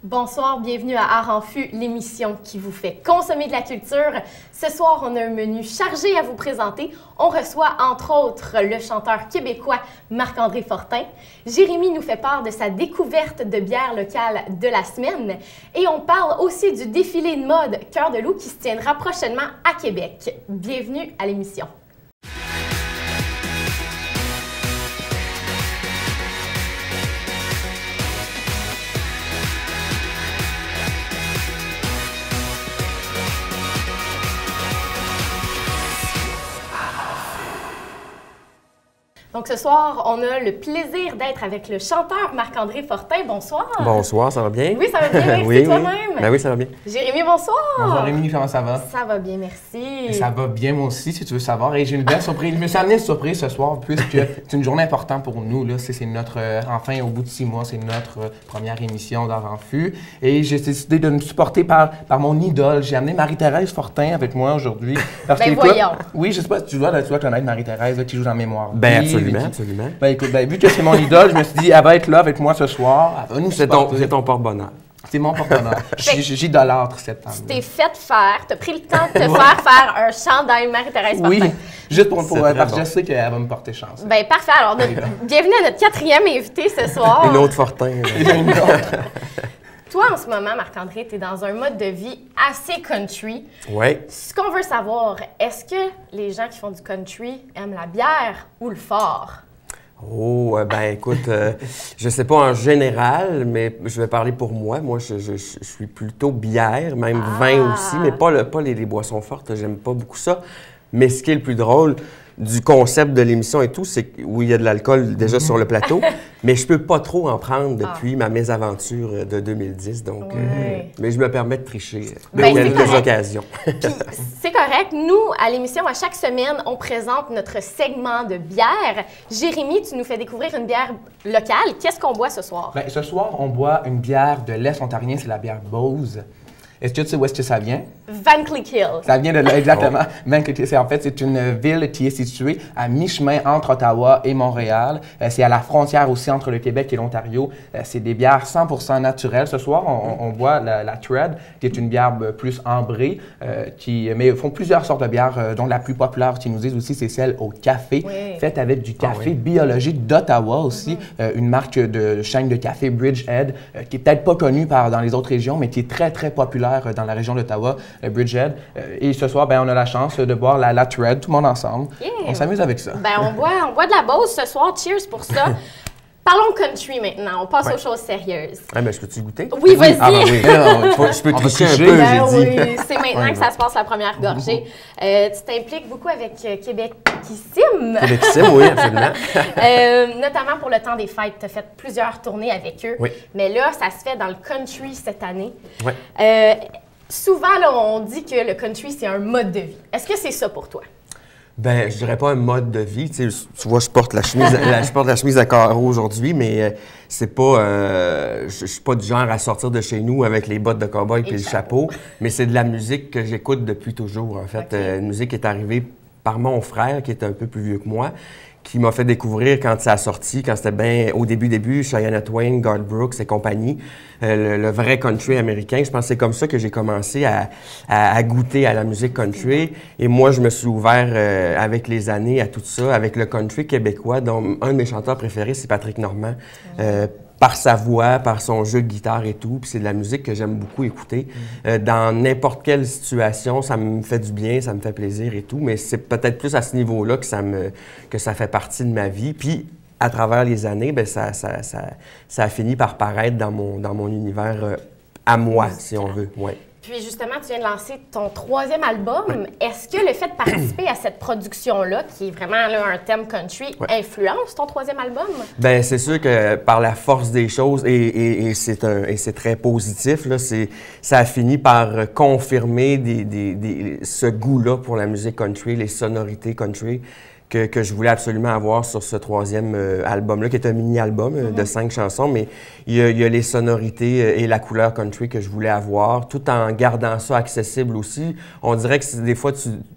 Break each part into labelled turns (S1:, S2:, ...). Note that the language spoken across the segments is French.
S1: Bonsoir, bienvenue à Art en Fût, l'émission qui vous fait consommer de la culture. Ce soir, on a un menu chargé à vous présenter. On reçoit entre autres le chanteur québécois Marc-André Fortin. Jérémy nous fait part de sa découverte de bière locale de la semaine. Et on parle aussi du défilé de mode Cœur de loup qui se tiendra prochainement à Québec. Bienvenue à l'émission. Donc ce soir, on a le plaisir d'être avec le chanteur Marc-André Fortin. Bonsoir.
S2: Bonsoir, ça va bien?
S1: Oui, ça va bien, merci.
S2: Oui,
S1: toi-même.
S2: Oui. Ben oui, ça va bien.
S1: Jérémy, bonsoir.
S3: Bonjour Rémi, comment ça va?
S1: Ça va bien, merci.
S3: Et ça va bien moi aussi, si tu veux savoir. Et j'ai une belle surprise. Je me suis amené une surprise ce soir, puisque c'est une journée importante pour nous. Là. C'est notre, enfin, au bout de 6 mois, c'est notre première émission d'Art en Fût. Et j'ai décidé de me supporter par mon idole. J'ai amené Marie-Thérèse Fortin avec moi aujourd'hui.
S1: Ben voyons.
S3: Oui, je sais pas si tu dois connaître Marie-Thérèse qui joue dans Mémoire.
S2: Ben absolument, absolument.
S3: Ben écoute, vu que c'est mon idole, je me suis dit, elle va être là avec moi ce soir. Elle va nous supporter.
S2: C'est ton porte-bonheur.
S3: C'est mon porte-bonheur. J'idolâtre cette femme.
S1: Tu t'es fait faire, tu as pris le temps de te faire un chandail Marie-Thérèse Fortin.
S3: Oui, juste parce que
S2: bon.
S3: je sais qu'elle va me porter chance.
S1: Ben parfait. Alors, bienvenue à notre 4e invité ce soir.
S2: Une autre Fortin.
S3: Une autre.
S1: Toi, en ce moment, Marc-André, tu es dans un mode de vie assez country.
S2: Oui.
S1: Ce qu'on veut savoir, est-ce que les gens qui font du country aiment la bière ou le fort?
S2: Oh, ben écoute, je sais pas en général, mais je vais parler pour moi. Moi, je suis plutôt bière, même vin aussi, mais pas les boissons fortes. J'aime pas beaucoup ça. Mais ce qui est le plus drôle du concept de l'émission et tout, c'est que oui, il y a de l'alcool déjà sur le plateau, mais je peux pas trop en prendre depuis ma mésaventure de 2010. Donc, mais je me permets de tricher à quelques occasions.
S1: C'est correct. Nous, à l'émission, à chaque semaine, on présente notre segment de bière. Jérémy, tu nous fais découvrir une bière locale. Qu'est-ce qu'on boit ce soir?
S3: Ben, ce soir, on boit une bière de l'Est ontarien, c'est la bière Bose. Est-ce que tu sais où est-ce que ça vient?
S1: Vankleek Hill.
S3: Ça vient de là, exactement. Vankleek Hill, c'est une ville qui est située à mi-chemin entre Ottawa et Montréal. C'est à la frontière aussi entre le Québec et l'Ontario. C'est des bières 100% naturelles. Ce soir, on boit la Thread, qui est une bière plus ambrée, mais ils font plusieurs sortes de bières, dont la plus populaire, qui nous disent aussi, c'est celle au café, faite avec du café biologique d'Ottawa aussi, une marque de chaîne de café Bridgehead, qui est peut-être pas connue dans les autres régions, mais qui est très, très populaire dans la région d'Ottawa, Bridgehead. Et ce soir, on a la chance de boire la Thread, tout le monde ensemble. Yeah. On s'amuse avec ça.
S1: On boit de la Bose ce soir. Cheers pour ça. Parlons country maintenant. On passe aux choses sérieuses.
S2: Ah, mais je peux-tu goûter?
S1: Oui, vas-y.
S2: Ah, ben oui. Je peux tricher un peu, j'ai dit.
S1: Oui, c'est maintenant que ça se passe la première gorgée. Tu t'impliques beaucoup avec Québecissime.
S2: Québecissime, oui, absolument.
S1: Notamment pour le temps des fêtes. Tu as fait plusieurs tournées avec eux.
S2: Oui.
S1: Mais là, ça se fait dans le country cette année.
S2: Oui.
S1: Souvent, là, on dit que le country, c'est un mode de vie. Est-ce que c'est ça pour toi?
S2: Ben, je dirais pas un mode de vie. Tu vois, je porte la chemise à carreaux aujourd'hui, mais c'est pas. Je suis pas du genre à sortir de chez nous avec les bottes de cow-boy et le chapeau. Mais c'est de la musique que j'écoute depuis toujours. En fait, une musique qui est arrivée par mon frère, qui est un peu plus vieux que moi, qui m'a fait découvrir quand ça a sorti, quand c'était bien au début, Shania Twain, Garth Brooks et compagnie, le vrai country américain. Je pense que c'est comme ça que j'ai commencé à goûter à la musique country. Et moi, je me suis ouvert avec les années à tout ça, avec le country québécois, dont un de mes chanteurs préférés, c'est Patrick Normand. Par sa voix, par son jeu de guitare et tout. Puis c'est de la musique que j'aime beaucoup écouter. Dans n'importe quelle situation, ça me fait du bien, ça me fait plaisir et tout. Mais c'est peut-être plus à ce niveau-là que ça fait partie de ma vie. Puis à travers les années, ça a fini par paraître dans mon univers à moi, si on veut. Ouais.
S1: Puis justement, tu viens de lancer ton 3e album. Est-ce que le fait de participer à cette production-là, qui est vraiment là, un thème country, influence ton 3e album? Bien,
S2: c'est sûr que par la force des choses, et c'est très positif, là, ça a fini par confirmer ce goût-là pour la musique country, les sonorités country. Que je voulais absolument avoir sur ce 3e album-là, qui est un mini-album de 5 chansons, mais il y a les sonorités et la couleur country que je voulais avoir, tout en gardant ça accessible aussi. On dirait que des fois,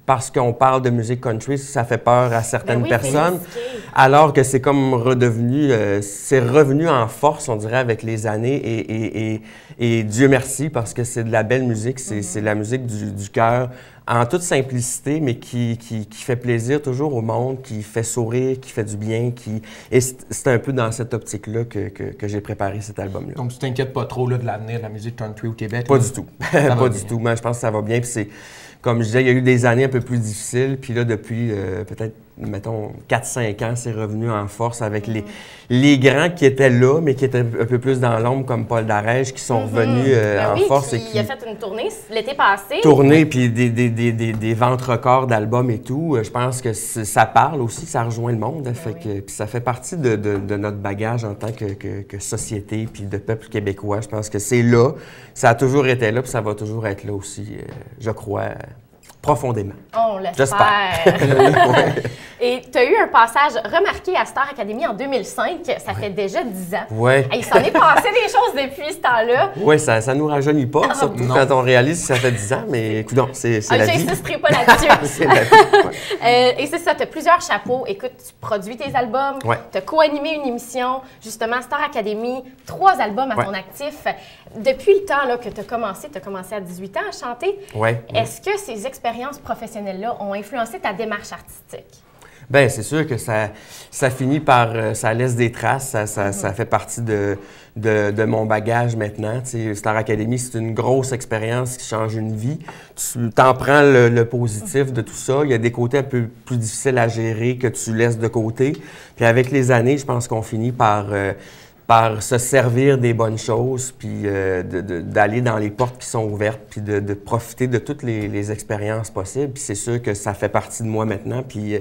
S2: parce qu'on parle de musique country, ça fait peur à certaines
S1: oui,
S2: personnes.
S1: c'est risqué.
S2: Alors que c'est comme redevenu, c'est revenu en force, on dirait, avec les années. Et Dieu merci, parce que c'est de la belle musique, c'est la musique du cœur, en toute simplicité, mais qui fait plaisir toujours au monde, qui fait sourire, qui fait du bien. Et c'est un peu dans cette optique-là que j'ai préparé cet album-là.
S3: Donc, tu t'inquiètes pas trop là, de l'avenir de la musique country au Québec?
S2: Pas du tout. Pas du tout. Mais je pense que ça va bien. Puis c'est, comme je disais, il y a eu des années un peu plus difficiles. Puis là, depuis peut-être, mettons, 4-5 ans, c'est revenu en force avec les grands qui étaient là, mais qui étaient un peu plus dans l'ombre, comme Paul Darèche, qui sont revenus en force.
S1: Il a fait une tournée l'été passé.
S2: Tournée, puis des ventes records d'albums et tout. Je pense que ça parle aussi, ça rejoint le monde. Puis ça fait partie de notre bagage en tant que société, puis de peuple québécois. Je pense que c'est là. Ça a toujours été là, puis ça va toujours être là aussi, je crois. Profondément.
S1: On l'espère. Et tu as eu un passage remarqué à Star Academy en 2005. Ça fait déjà 10 ans.
S2: Oui.
S1: Il s'en est passé des choses depuis ce temps-là.
S2: Oui, ça ne nous rajeunit pas, surtout quand on réalise que ça fait 10 ans, mais écoute, c'est la vie.
S1: Je n'insisterai pas là-dessus.
S2: C'est la vie.
S1: Et c'est ça, tu as plusieurs chapeaux. Écoute, tu produis tes albums, tu as co-animé une émission, justement, Star Academy, 3 albums à ton actif. Depuis le temps là, que tu as commencé à 18 ans à chanter. Est-ce que ces expériences professionnelles-là ont influencé ta démarche artistique?
S2: Bien, c'est sûr que ça finit par... ça laisse des traces, ça fait partie de mon bagage maintenant. Tu sais, Star Academy, c'est une grosse expérience qui change une vie. Tu t'en prends le positif de tout ça. Il y a des côtés un peu plus difficiles à gérer que tu laisses de côté. Puis avec les années, je pense qu'on finit par se servir des bonnes choses, puis d'aller dans les portes qui sont ouvertes, puis de profiter de toutes les expériences possibles. Puis c'est sûr que ça fait partie de moi maintenant, puis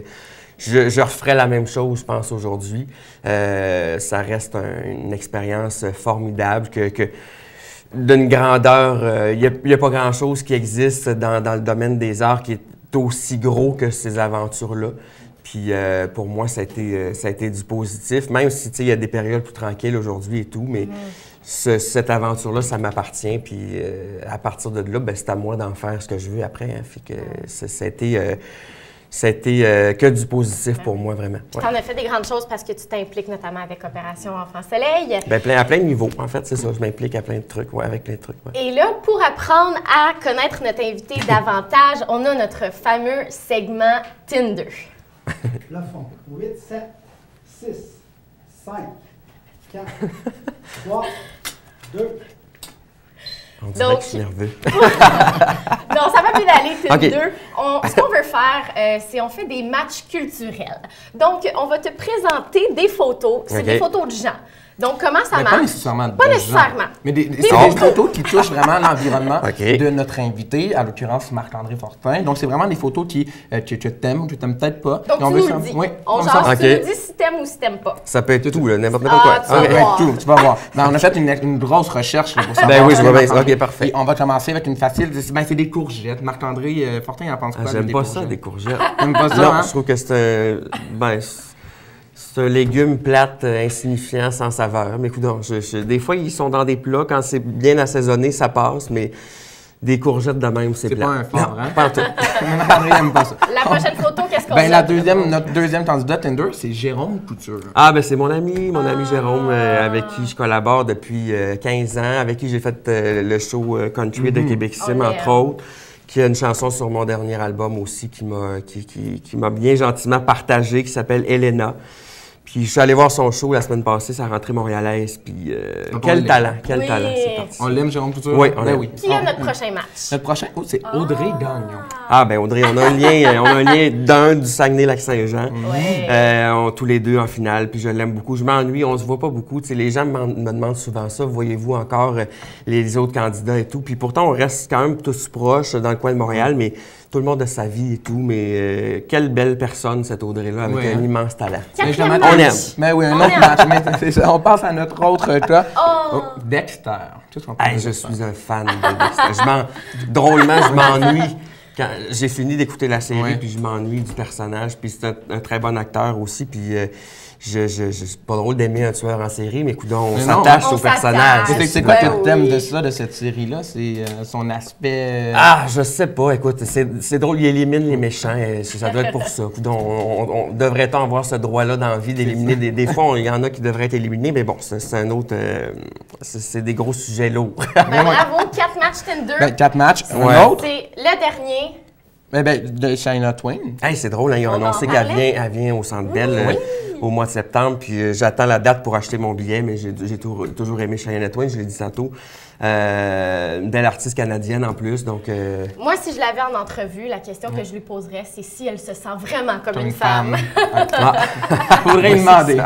S2: je referais la même chose, je pense, aujourd'hui. Ça reste une expérience formidable, d'une grandeur. Il n'y a pas grand-chose qui existe dans le domaine des arts qui est aussi gros que ces aventures-là. Puis pour moi, ça a été du positif, même si il y a des périodes plus tranquilles aujourd'hui et tout, mais cette aventure-là, ça m'appartient. Puis à partir de là, c'est à moi d'en faire ce que je veux après. Hein, fait que ça a été que du positif pour moi, vraiment.
S1: Tu en as fait des grandes choses parce que tu t'impliques notamment avec Opération Enfant Soleil.
S2: Bien, à plein de niveaux, en fait, c'est ça. Je m'implique à plein de trucs, avec plein de trucs.
S1: Et là, pour apprendre à connaître notre invité davantage, on a notre fameux segment Tinder.
S4: Plafond. 8, 7, 6, 5, 4, 3, 2.
S2: On dirait que je suis nerveux.
S1: Non, ça va bien aller, Tinder.
S2: Okay.
S1: Ce qu'on veut faire, c'est on fait des matchs culturels. Donc, on va te présenter des photos. C'est des photos de gens. Donc, comment ça marche?
S3: Pas nécessairement.
S1: Pas nécessairement.
S3: Mais des photos qui touchent vraiment l'environnement de notre invité, à l'occurrence Marc-André Fortin. Donc, c'est vraiment des photos que tu aimes ou que tu n'aimes peut-être pas.
S1: Donc, tu nous le dis.
S3: Oui,
S1: on genre, tu nous dis si t'aimes ou si t'aimes pas.
S2: Ça peut être tout, n'importe quoi.
S1: Ça peut être
S3: tout, tu vas voir. Ben, on a fait une grosse recherche pour savoir.
S2: Ben oui, je vois bien. OK, parfait.
S3: Et on va commencer avec une facile. Ben, c'est des courgettes. Marc-André Fortin, il en pense quoi?
S2: J'aime pas ça, des courgettes.
S3: T'aimes pas ça,
S2: non, je trouve que c'est c'est un légume plate, insignifiant, sans saveur. Mais écoute, des fois, ils sont dans des plats. Quand c'est bien assaisonné, ça passe, mais des courgettes de même, c'est plat.
S3: C'est pas un fort, hein?
S2: Pas en tout.
S3: Marc-André n'aime pas ça.
S1: La prochaine photo, qu'est-ce qu'on
S3: a?
S1: a?
S3: Notre deuxième candidat Tinder, c'est Jérôme Couture.
S2: Ah, ben c'est mon ami Jérôme, avec qui je collabore depuis 15 ans, avec qui j'ai fait le show country de Québec Sim, entre autres, qui a une chanson sur mon dernier album aussi qui m'a bien gentiment partagé, qui s'appelle Elena. Puis je suis allé voir son show la semaine passée, sa rentrée montréalaise, puis quel talent, c'est parti.
S3: On l'aime, Jérôme Couture?
S2: Oui, on l'aime.
S3: Oui.
S1: Qui est notre prochain match?
S3: Notre prochain, c'est Audrey Gagnon.
S2: Ah ben Audrey, on a un lien d'un du Saguenay-Lac-Saint-Jean. Tous les deux en finale, puis je l'aime beaucoup. Je m'ennuie, on se voit pas beaucoup. Tu sais, les gens me demandent souvent ça, voyez-vous encore les autres candidats et tout. Puis pourtant, on reste quand même tous proches dans le coin de Montréal, mais tout le monde a sa vie et tout. Mais quelle belle personne, cette Audrey-là, avec un immense talent.
S1: On
S2: aime.
S3: Mais oui, un autre match. Mais c'est ça. On passe à notre autre cas. Dexter.
S2: Je suis un fan de Dexter. Drôlement, je m'ennuie. Quand j'ai fini d'écouter la série, puis je m'ennuie du personnage. Puis c'est un très bon acteur aussi. Puis c'est pas drôle d'aimer un tueur en série, mais coudonc, on
S3: Mais non,
S2: s'attache
S1: on
S2: au personnage.
S1: s'attache.
S3: C'est quoi
S1: Ben
S3: que t'aimes
S1: oui.
S3: de ça, de cette série-là? C'est son aspect...
S2: Ah, je sais pas. Écoute, c'est drôle, il élimine les méchants. Ça doit être pour ça. Coudonc, on devrait-on avoir ce droit-là dans la vie d'éliminer des fois, il y en a qui devraient être éliminés, mais bon, c'est un autre... c'est des gros sujets lourds.
S1: Bravo, 4 matchs Tinder.
S3: 4 matchs.
S2: Ouais.
S3: Un autre,
S1: C'est le dernier.
S3: de Shayna Twain.
S2: Hey, c'est drôle, hein, ils ont
S1: On en
S2: annoncé
S1: parlait.
S2: elle vient au Centre Bell au mois de septembre, puis j'attends la date pour acheter mon billet, mais j'ai toujours aimé Shania Twain, je l'ai dit tantôt. Une belle artiste canadienne en plus, donc...
S1: Moi, si je l'avais en entrevue, la question que je lui poserais, c'est si elle se sent vraiment comme une
S3: femme.
S1: femme.
S3: Faudrait y demander.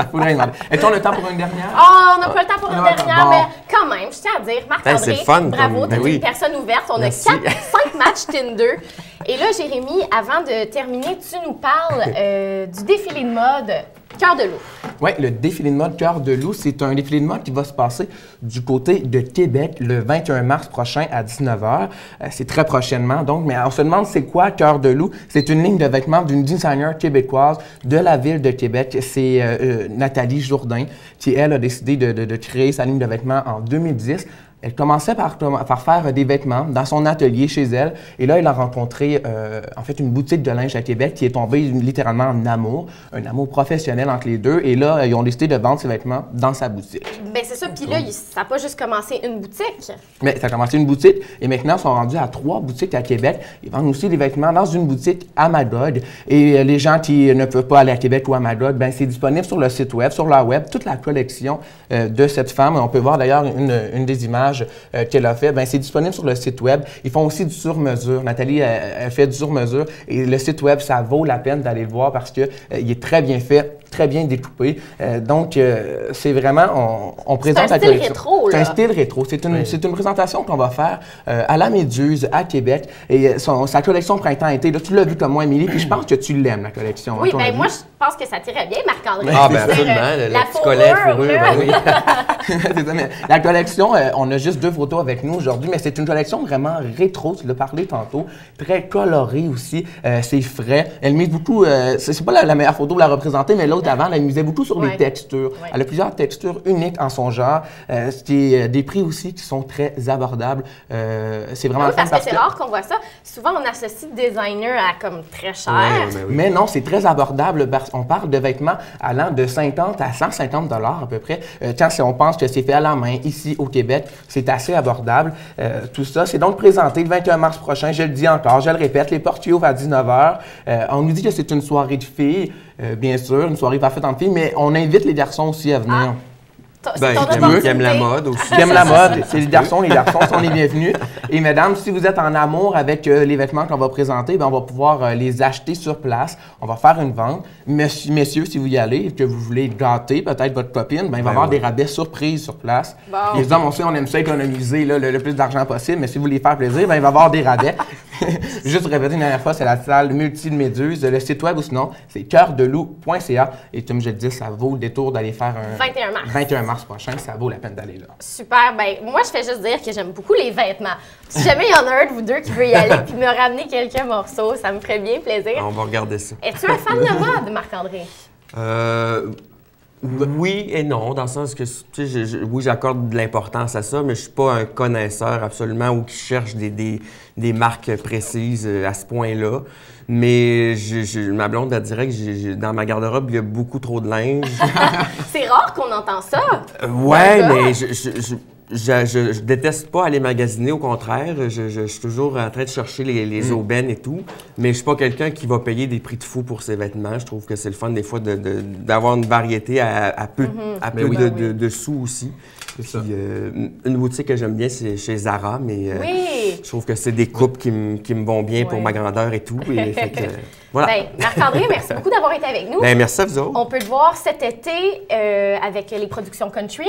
S3: Est-ce qu'on a le temps pour une dernière?
S1: Oh, on n'a pas le temps pour une
S3: Ah,
S1: dernière,
S3: bon.
S1: mais quand même, je tiens à dire, Marc-André,
S2: c'est le fun,
S1: bravo,
S2: comme-
S1: t'es
S2: ben oui.
S1: une personne ouverte. On
S2: Merci.
S1: a 5 matchs Tinder. Et là, Jérémy, avant de terminer, tu nous parles du défilé de mode Cœur de loup.
S3: Oui, le défilé de mode Cœur de loup, c'est un défilé de mode qui va se passer du côté de Québec le 21 mars prochain à 19h. C'est très prochainement, donc, mais on se demande c'est quoi Cœur de loup? C'est une ligne de vêtements d'une designer québécoise de la ville de Québec. C'est Nathalie Jourdain qui, elle, a décidé de créer sa ligne de vêtements en 2010. Elle commençait par faire des vêtements dans son atelier chez elle. Et là, elle a rencontré, en fait, une boutique de linge à Québec qui est tombée littéralement en amour, un amour professionnel entre les deux. Et là, ils ont décidé de vendre ses vêtements dans sa boutique.
S1: Ben c'est ça, puis là, ça n'a pas juste commencé une boutique.
S3: Mais ça a commencé une boutique et maintenant, ils sont rendus à 3 boutiques à Québec. Ils vendent aussi des vêtements dans une boutique à Magog. Et les gens qui ne peuvent pas aller à Québec ou à Magog, ben c'est disponible sur le site web, sur leur web, toute la collection de cette femme. On peut voir d'ailleurs une des images qu'elle a fait, ben c'est disponible sur le site web. Ils font aussi du sur-mesure. Nathalie, elle fait du sur-mesure et le site web, ça vaut la peine d'aller le voir parce que il est très bien fait, très bien découpé. Donc, c'est vraiment, on présente la collection.
S1: Rétro, là.
S3: C'est un style rétro. C'est une présentation qu'on va faire à la Méduse, à Québec. Et sa collection printemps-été, là, tu l'as vu comme moi, Émilie, puis je pense que tu l'aimes, la collection.
S1: Oui,
S3: hein, ton
S1: ben
S3: avis?
S1: moi, je pense que ça tirait bien, Marc-André.
S2: Ah, ben
S1: C'est
S2: absolument, le petit collet fourrure,
S1: là.
S2: ben oui.
S3: C'est ça, mais la collection, on a juste 2 photos avec nous aujourd'hui, mais c'est une collection vraiment rétro, tu l'as parlé tantôt, très colorée aussi, c'est frais. Elle mise beaucoup, c'est pas la meilleure photo pour la représenter, mais l'autre avant, elle misait beaucoup sur les textures.
S1: Ouais.
S3: Elle a plusieurs textures uniques en son genre, des prix aussi qui sont très abordables. C'est vraiment
S1: Oui,
S3: le fun
S1: parce que c'est rare qu'on voit ça. Souvent, on associe designer à comme très cher.
S2: Ouais, ben oui.
S3: Mais non, c'est très abordable. On parle de vêtements allant de 50 à 150 $ à peu près. Quand on pense que c'est fait à la main ici au Québec, c'est assez abordable. Tout ça, c'est donc présenté le 21 mars prochain. Je le dis encore, je le répète, les portes ouvrent à 19h. On nous dit que c'est une soirée de filles, bien sûr, une soirée parfaite entre filles, mais on invite les garçons aussi à venir.
S2: Ben,
S1: ton
S2: qui
S1: opportunité.
S2: aime la mode aussi.
S3: Qui aiment la mode, c'est les garçons sont les bienvenus. Et mesdames, si vous êtes en amour avec les vêtements qu'on va présenter, ben on va pouvoir les acheter sur place. On va faire une vente. Messieurs, si vous y allez et que vous voulez gâter peut-être votre copine, ben il va y avoir des rabais surprises sur place.
S1: Bon.
S3: Les hommes, on aime ça économiser là, le plus d'argent possible, mais si vous voulez faire plaisir, ben il va y avoir des rabais. Juste répéter une dernière fois, c'est la salle multi de Méduse. Le site web ou sinon, c'est cœurdelou.ca. Et comme je le dis, ça vaut le détour d'aller faire un
S1: 21 mars.
S3: 21 mars prochain, ça vaut la peine d'aller là.
S1: Super. Ben, moi, je fais juste dire que j'aime beaucoup les vêtements. Si jamais il y en a un de vous deux qui veut y aller puis me ramener quelques morceaux, ça me ferait bien plaisir.
S2: On va regarder ça.
S1: Es-tu un fan de mode, Marc-André?
S2: Oui et non, dans le sens que, tu sais, oui, j'accorde de l'importance à ça, mais je suis pas un connaisseur absolument ou qui cherche des marques précises à ce point-là. Mais ma blonde a dirait que dans ma garde-robe, il y a beaucoup trop de linge.
S1: C'est rare qu'on entend ça.
S2: Ouais,
S1: D'accord.
S2: mais je déteste pas aller magasiner, au contraire. Je suis toujours en train de chercher les aubaines et tout. Mais je suis pas quelqu'un qui va payer des prix de fou pour ses vêtements. Je trouve que c'est le fun des fois d'avoir une variété à peu, de sous aussi. Puis, une boutique que j'aime bien, c'est chez Zara, mais
S1: Oui.
S2: je trouve que c'est des coupes qui me vont bien pour
S1: Oui.
S2: ma grandeur et tout. Et fait que, voilà.
S1: Ben, Marc-André, merci beaucoup d'avoir été avec nous.
S2: Ben, merci à vous autres.
S1: On peut te voir cet été avec les productions country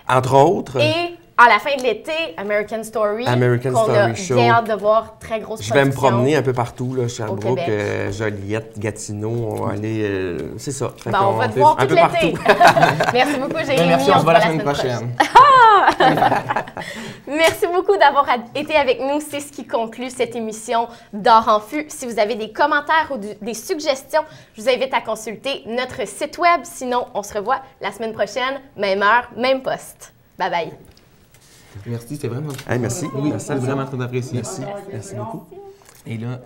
S2: Entre autres.
S1: et à la fin de l'été, American Story.
S2: American
S1: qu'on a
S2: Story Show.
S1: bien hâte de voir, très grosse
S2: Je vais me
S1: production.
S2: promener un peu partout, là, Sherbrooke,
S1: Québec.
S2: Joliette, Gatineau, on va aller... c'est ça. Fait
S1: Ben, on
S2: qu'on
S1: va te
S2: fait
S1: voir
S2: un
S1: tout
S2: peu partout.
S1: l'été. Merci beaucoup, Jérémy.
S3: Merci, on se voit la
S1: voit
S3: semaine prochaine.
S1: Ah! Merci beaucoup d'avoir été avec nous. C'est ce qui conclut cette émission d'Or en Fût. Si vous avez des commentaires ou des suggestions, je vous invite à consulter notre site web. Sinon, on se revoit la semaine prochaine, même heure, même poste. Bye bye.
S3: Merci, c'est vraiment.
S2: Hey, merci.
S3: Oui, c'est vraiment très apprécié.
S2: Merci beaucoup.
S3: Et là.